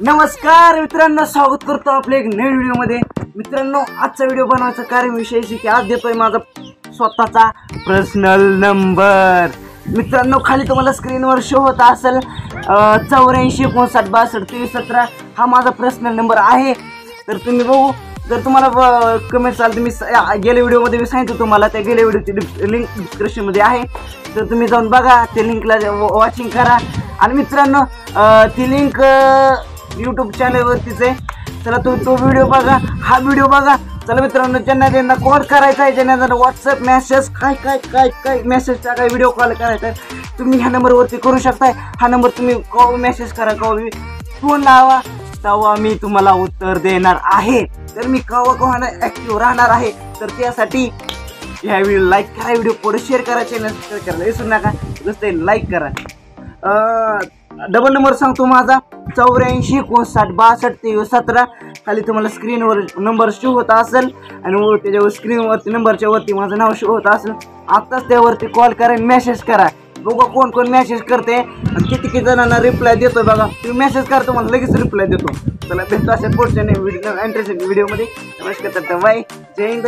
नमस्कार मित्रांनो, स्वागत करतो आपल्या एक नवीन व्हिडिओमध्ये। मित्रांनो, आजचा व्हिडिओ बनवायचा कारण विषय की आज देतोय माझा स्वतःचा पर्सनल नंबर। मित्रांनो, खाली तुम्हाला स्क्रीनवर शो होत असेल 84 59 62 23 17 हा माझा पर्सनल नंबर आहे। तर तुम्ही बघू, जर तुम्हाला कमेंट चालते, मी गेल्या व्हिडिओमध्ये मी सांगितलं तुम्हाला, त्या गेल्या व्हिडिओची लिंक डिस्क्रिप्शनमध्ये आहे, तर तुम्ही जाऊन बघा, त्या लिंकला वॉचिंग करा। आणि मित्रांनो, ती लिंक यूट्यूब चॅनलवरतीच आहे, चला तो व्हिडिओ बघा, हा व्हिडिओ बघा। चला मित्रांनो, ज्यांना कॉल करायचा आहे, ज्यांना व्हॉट्सअप मेसेज काय मेसेज टाका, व्हिडिओ कॉल करायचा आहे, तुम्ही ह्या नंबरवरती करू शकताय। हा नंबर तुम्ही कॉल मेसेज करा, कॉल फोन लावा, तेव्हा मी तुम्हाला उत्तर देणार आहे। तर मी केव्हा ॲक्टिव्ह राहणार आहे, तर त्यासाठी ह्या व्हिडिओ लाईक करा, व्हिडिओ पुढे शेअर करा, चॅनल सबस्क्राईब करायला विसरू नका, जसं लाईक करा। डबल नंबर सांगतो माझा 84 59 62 23 17। खाली तुम्हाला स्क्रीनवर नंबर शो होत असेल आणि त्याच्यावर स्क्रीनवरती नंबरच्या वरती माझं नाव शो होत असेल, आत्ताच त्यावरती कॉल करा, मेसेज करा। बघा कोण मेसेज करते आणि किती जणांना रिप्लाय देतोय बघा। तुम्ही मेसेज करा, तुम्हाला लगेच रिप्लाय देतो। चला भेटतो अशा पुढच्या इंटरेस्टिंग व्हिडिओमध्ये। नमस्कार, बाय, जय हिंद।